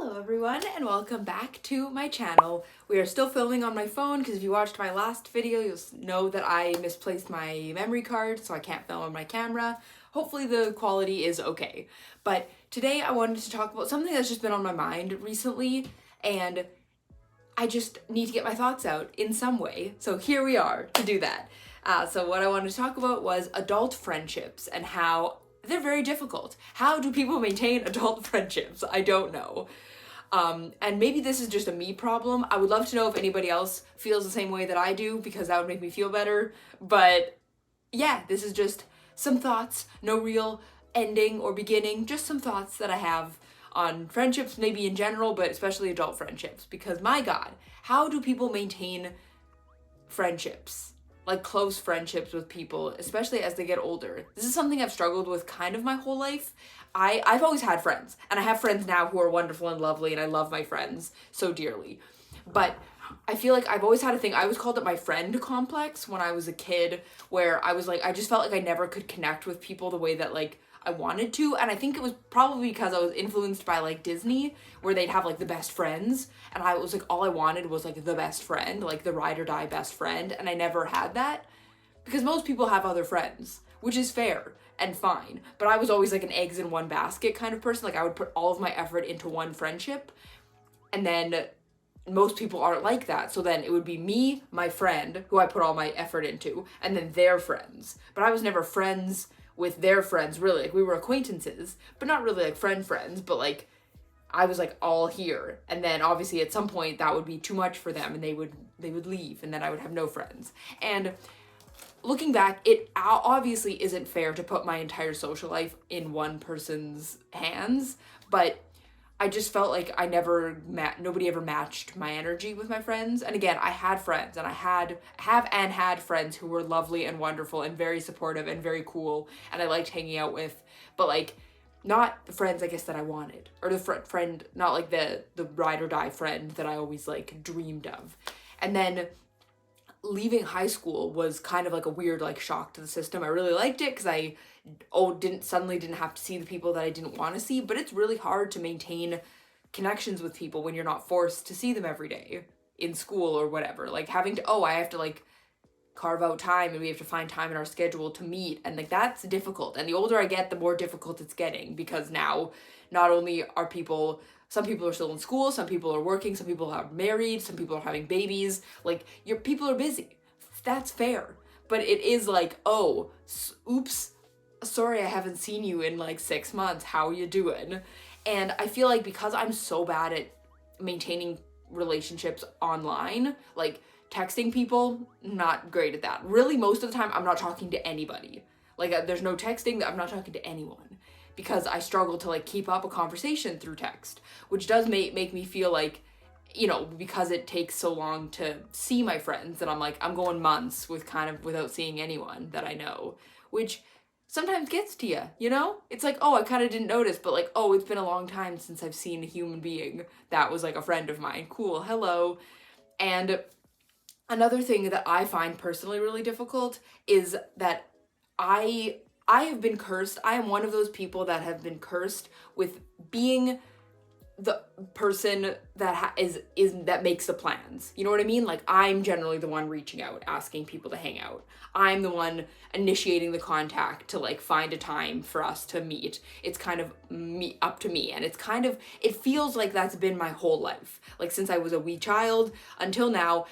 Hello everyone and welcome back to my channel. We are still filming on my phone because if you watched my last video you'll know that I misplaced my memory card so I can't film on my camera. Hopefully the quality is okay. But today I wanted to talk about something that's just been on my mind recently and I just need to get my thoughts out in some way. So here we are to do that. So what I wanted to talk about was adult friendships and how they're very difficult. How do people maintain adult friendships? I don't know. And maybe this is just a me problem. I would love to know if anybody else feels the same way that I do because that would make me feel better. But yeah, this is just some thoughts, no real ending or beginning, just some thoughts that I have on friendships, maybe in general, but especially adult friendships. Because my God, how do people maintain friendships? Like close friendships with people, especially as they get older. This is something I've struggled with kind of my whole life. I've always had friends, and I have friends now who are wonderful and lovely, and I love my friends so dearly. But I feel like I've always had a thing, I always called it my friend complex when I was a kid, where I was like, I just felt like I never could connect with people the way that like I wanted to, and I think it was probably because I was influenced by like Disney, where they'd have like the best friends, and I was like, all I wanted was like the best friend, like the ride or die best friend, and I never had that, because most people have other friends, which is fair and fine, but I was always like an eggs in one basket kind of person. Like I would put all of my effort into one friendship, and then most people aren't like that, so then it would be me, my friend, who I put all my effort into, and then their friends, but I was never friends with their friends, really. Like we were acquaintances, but not really like friends, but like I was like all here, and then obviously at some point that would be too much for them and they would leave, and then I would have no friends. And looking back, it obviously isn't fair to put my entire social life in one person's hands, but I just felt like I nobody ever matched my energy with my friends. And again, I had friends, and I had friends who were lovely and wonderful and very supportive and very cool, and I liked hanging out with, but like not the friends I guess that I wanted, or the friend, not like the ride or die friend that I always like dreamed of. And then leaving high school was kind of like a weird like shock to the system. I really liked it because I didn't have to see the people that I didn't want to see, but it's really hard to maintain connections with people when you're not forced to see them every day in school or whatever. Like having to I have to like carve out time, and we have to find time in our schedule to meet, and like that's difficult. And the older I get, the more difficult it's getting, because now not only are some people are still in school, some people are working, some people are married, some people are having babies. Like your people are busy. That's fair. But it is like, oh, oops, sorry, I haven't seen you in like 6 months. How are you doing? And I feel like because I'm so bad at maintaining relationships online, like texting people, not great at that. Really, most of the time, I'm not talking to anybody. Like there's no texting, I'm not talking to anyone, because I struggle to like keep up a conversation through text, which does make me feel like, because it takes so long to see my friends, that I'm going months without seeing anyone that I know, which sometimes gets to you, It's like, oh, I kind of didn't notice, but like, oh, it's been a long time since I've seen a human being that was like a friend of mine. Cool, hello. And another thing that I find personally really difficult is that I have been cursed. I am one of those people that have been cursed with being the person that that makes the plans. You know what I mean? Like I'm generally the one reaching out, asking people to hang out. I'm the one initiating the contact to like find a time for us to meet. It's kind of up to me, and it feels like that's been my whole life. Like since I was a wee child until now,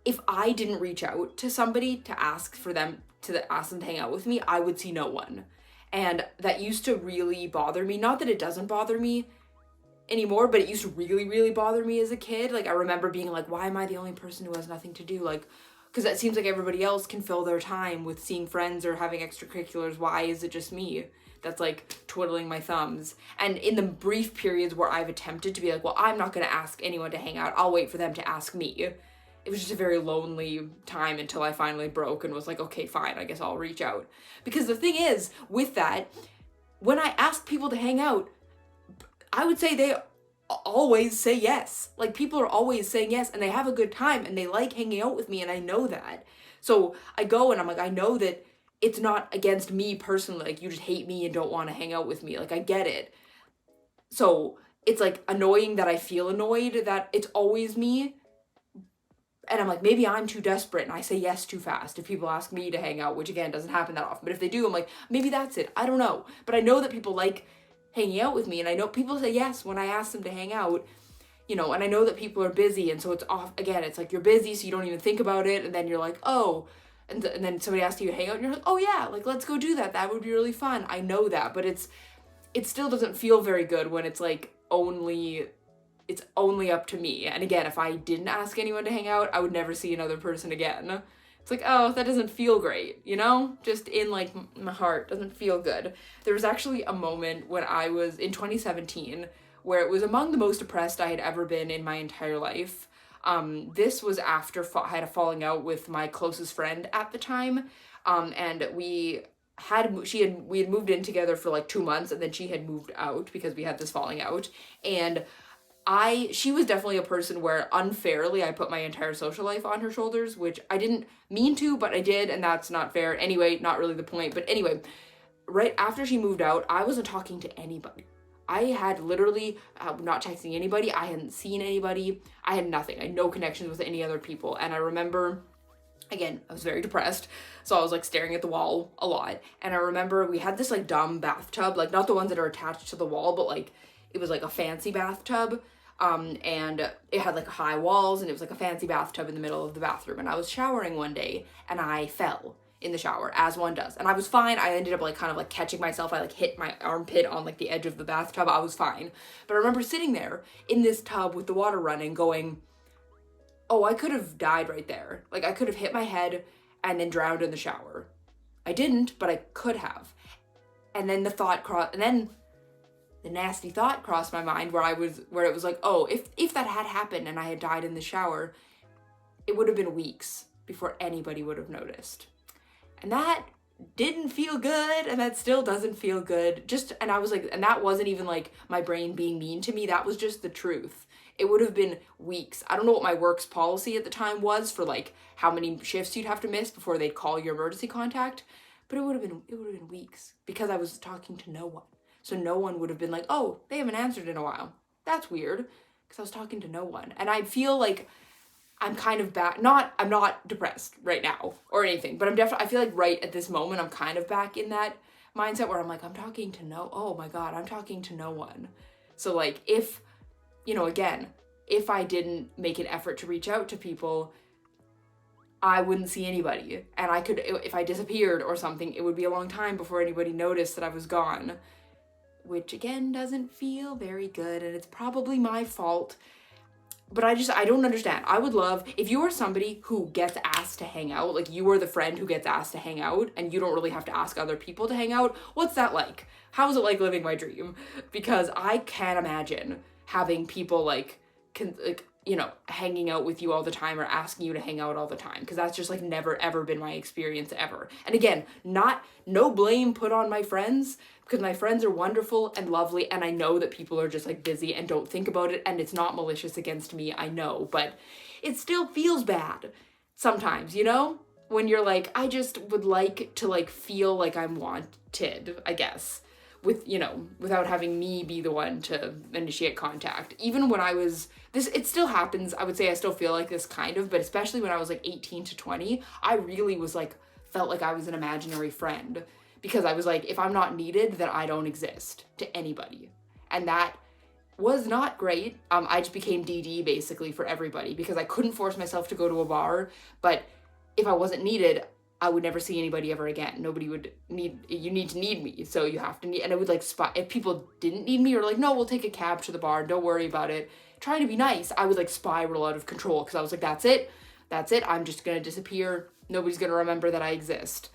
if I didn't reach out to somebody to ask them to hang out with me, I would see no one. And that used to really bother me. Not that it doesn't bother me anymore, but it used to really, really bother me as a kid. Like I remember being like, why am I the only person who has nothing to do? Like, because it seems like everybody else can fill their time with seeing friends or having extracurriculars. Why is it just me that's like twiddling my thumbs? And in the brief periods where I've attempted to be like, well, I'm not going to ask anyone to hang out, I'll wait for them to ask me. It was just a very lonely time until I finally broke and was like, okay, fine, I guess I'll reach out. Because the thing is, with that, when I ask people to hang out, I would say they always say yes. Like people are always saying yes, and they have a good time, and they like hanging out with me, and I know that. So I go and I'm like, I know that it's not against me personally, like you just hate me and don't want to hang out with me. Like I get it. So it's like annoying that I feel annoyed that it's always me. And I'm like, maybe I'm too desperate and I say yes too fast if people ask me to hang out, which again doesn't happen that often. But if they do, I'm like, maybe that's it. I don't know. But I know that people like hanging out with me, and I know people say yes when I ask them to hang out, you know, and I know that people are busy, and so it's off again. It's like you're busy, so you don't even think about it, and then you're like, oh, and then somebody asks you to hang out, and you're like, oh yeah, like let's go do that. That would be really fun. I know that, but it still doesn't feel very good when it's like it's only up to me. And again, if I didn't ask anyone to hang out, I would never see another person again. It's like, oh, that doesn't feel great, you know? Just in like my heart, doesn't feel good. There was actually a moment when I was in 2017 where it was among the most depressed I had ever been in my entire life. This was after I had a falling out with my closest friend at the time. And we had moved in together for like 2 months, and then she had moved out because we had this falling out. And she was definitely a person where unfairly I put my entire social life on her shoulders, which I didn't mean to, but I did, and that's not fair. Anyway, not really the point, but anyway, right after she moved out, I wasn't talking to anybody. I had literally not texting anybody. I hadn't seen anybody. I had nothing. I had no connections with any other people. And I remember, again, I was very depressed, so I was like staring at the wall a lot. And I remember we had this like dumb bathtub, like not the ones that are attached to the wall, but like it was like a fancy bathtub. And it had like high walls, and it was like a fancy bathtub in the middle of the bathroom. And I was showering one day, and I fell in the shower, as one does. And I was fine. I ended up like kind of like catching myself. I like hit my armpit on like the edge of the bathtub. I was fine. But I remember sitting there in this tub with the water running going, oh, I could have died right there. Like I could have hit my head and then drowned in the shower. I didn't, but I could have. And then the nasty thought crossed my mind where it was like, oh, if that had happened and I had died in the shower, it would have been weeks before anybody would have noticed. And that didn't feel good, and that still doesn't feel good. And I was like, and that wasn't even like my brain being mean to me, that was just the truth. It would have been weeks. I don't know what my work's policy at the time was for like how many shifts you'd have to miss before they'd call your emergency contact, but it would have been weeks because I was talking to no one. So no one would have been like, oh, they haven't answered in a while. That's weird, because I was talking to no one. And I feel like I'm kind of back, I'm not depressed right now or anything, but I feel like right at this moment, I'm kind of back in that mindset where I'm like, I'm talking to no one. So like if, you know, again, if I didn't make an effort to reach out to people, I wouldn't see anybody. And if I disappeared or something, it would be a long time before anybody noticed that I was gone. Which again doesn't feel very good, and it's probably my fault, but I don't understand. I would love, if you are somebody who gets asked to hang out, like you are the friend who gets asked to hang out and you don't really have to ask other people to hang out, what's that like? How is it like living my dream? Because I can't imagine having people like you know, hanging out with you all the time or asking you to hang out all the time, because that's just like never ever been my experience ever. And again, no blame put on my friends, because my friends are wonderful and lovely, and I know that people are just like busy and don't think about it, and it's not malicious against me, I know, but it still feels bad sometimes, you know, when you're like, I just would like to like feel like I'm wanted, I guess, with, you know, without having me be the one to initiate contact. Even when it still happens, I would say I still feel like this kind of, but especially when I was like 18 to 20, I really was like, felt like I was an imaginary friend, because I was like, if I'm not needed, then I don't exist to anybody. And that was not great. I just became DD basically for everybody, because I couldn't force myself to go to a bar, but if I wasn't needed, I would never see anybody ever again. Nobody would you need to need me, so you have to need, and I would like spy, if people didn't need me or like, no, we'll take a cab to the bar, don't worry about it, trying to be nice, I would like spiral out of control, because I was like, that's it, I'm just gonna disappear, nobody's gonna remember that I exist.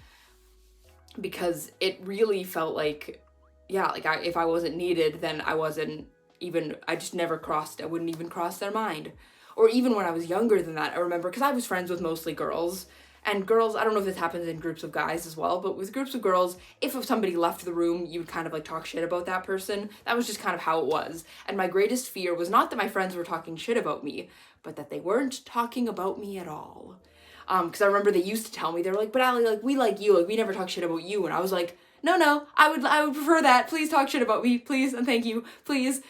Because it really felt like, yeah, like if I wasn't needed, then I wouldn't even cross their mind. Or even when I was younger than that, I remember, because I was friends with mostly girls, and girls, I don't know if this happens in groups of guys as well, but with groups of girls, if somebody left the room, you would kind of like talk shit about that person. That was just kind of how it was. And my greatest fear was not that my friends were talking shit about me, but that they weren't talking about me at all. Because I remember they used to tell me, they were like, but Allie, like, we like you, like, we never talk shit about you. And I was like, no, I would prefer that. Please talk shit about me, please, and thank you, please.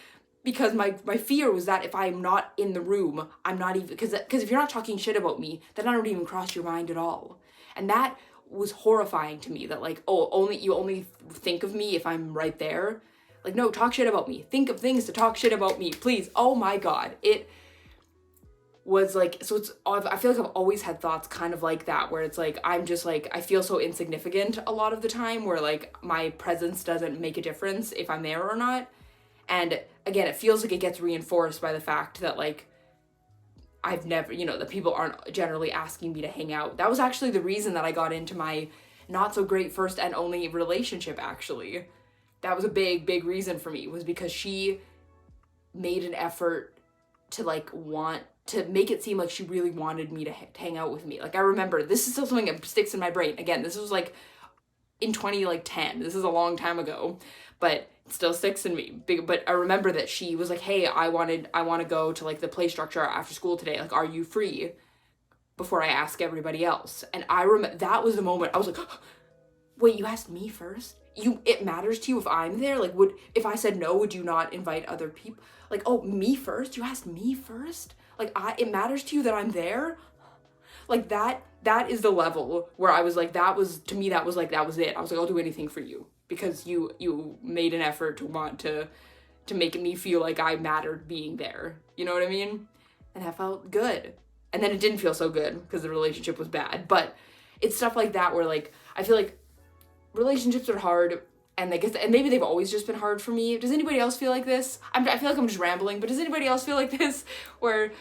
because my fear was that if I'm not in the room, I'm not even, because if you're not talking shit about me, then I don't even cross your mind at all. And that was horrifying to me, that like, oh, you only think of me if I'm right there. Like, no, talk shit about me. Think of things to talk shit about me, please. Oh my God. It was like, so I feel like I've always had thoughts kind of like that, where it's like, I'm just like, I feel so insignificant a lot of the time, where like my presence doesn't make a difference if I'm there or not. And again, it feels like it gets reinforced by the fact that like, I've never, that people aren't generally asking me to hang out. That was actually the reason that I got into my not so great first and only relationship, actually. That was a big, big reason for me, was because she made an effort to like want to make it seem like she really wanted me to hang out with me. Like, I remember, this is still something that sticks in my brain. Again, this was like in 2010. This is a long time ago, but it still sticks in me. But I remember that she was like, hey, I want to go to like the play structure after school today. Like, are you free? Before I ask everybody else. And I remember that was the moment I was like, wait, you asked me first? It matters to you if I'm there? Like, if I said no, would you not invite other people? Like, oh, me first? You asked me first? Like, it matters to you that I'm there? Like, that is the level where I was like, that was it. I was like, I'll do anything for you, because you made an effort to want to make me feel like I mattered being there. You know what I mean? And that felt good. And then it didn't feel so good because the relationship was bad. But it's stuff like that where like, I feel like relationships are hard, and maybe they've always just been hard for me. Does anybody else feel like this? I feel like I'm just rambling, but does anybody else feel like this, where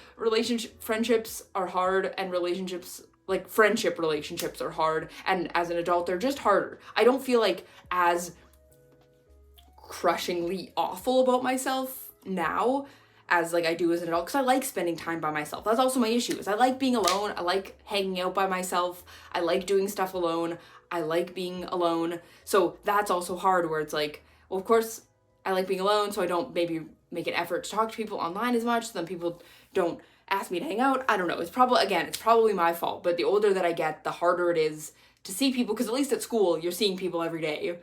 friendships are hard, and friendship relationships are hard, and as an adult they're just harder? I don't feel like as crushingly awful about myself now as like I do as an adult, because I like spending time by myself. That's also my issue, is I like being alone. I like hanging out by myself. I like doing stuff alone. I like being alone. So that's also hard, where it's like, well, of course I like being alone, so I don't maybe make an effort to talk to people online as much, so then people don't ask me to hang out. I don't know. It's probably my fault, but the older that I get, the harder it is to see people, because at least at school, you're seeing people every day,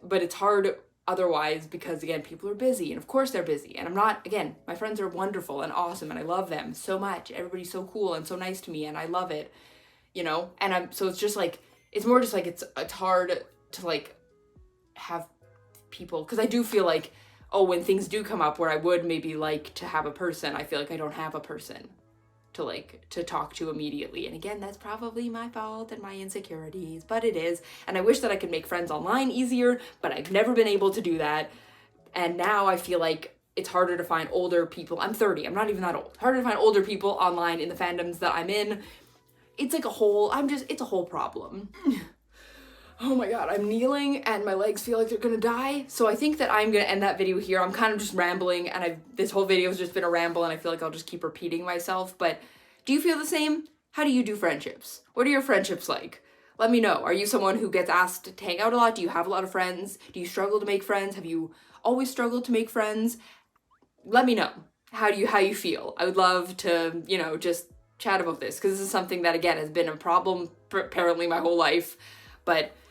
but it's hard otherwise, because again, people are busy, and of course they're busy, and my friends are wonderful and awesome, and I love them so much. Everybody's so cool and so nice to me, and I love it, and so it's just like, it's more just like, it's hard to like have people, because I do feel like, when things do come up where I would maybe like to have a person, I feel like I don't have a person to talk to immediately. And again, that's probably my fault and my insecurities, but it is. And I wish that I could make friends online easier, but I've never been able to do that. And now I feel like it's harder to find older people. I'm 30, I'm not even that old. Harder to find older people online in the fandoms that I'm in. It's like it's a whole problem. Oh my God, I'm kneeling and my legs feel like they're gonna die. So I think that I'm gonna end that video here. I'm kind of just rambling, and this whole video has just been a ramble, and I feel like I'll just keep repeating myself. But do you feel the same? How do you do friendships? What are your friendships like? Let me know. Are you someone who gets asked to hang out a lot? Do you have a lot of friends? Do you struggle to make friends? Have you always struggled to make friends? Let me know how you feel. I would love to, just chat about this, because this is something that, again, has been a problem apparently my whole life,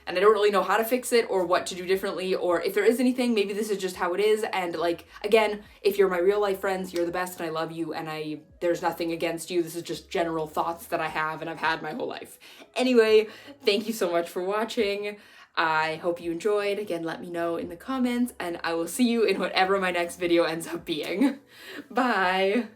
and I don't really know how to fix it or what to do differently, or if there is anything, maybe this is just how it is. And like, again, if you're my real life friends, you're the best, and I love you, and there's nothing against you. This is just general thoughts that I have and I've had my whole life. Anyway, thank you so much for watching. I hope you enjoyed. Again, let me know in the comments, and I will see you in whatever my next video ends up being. Bye.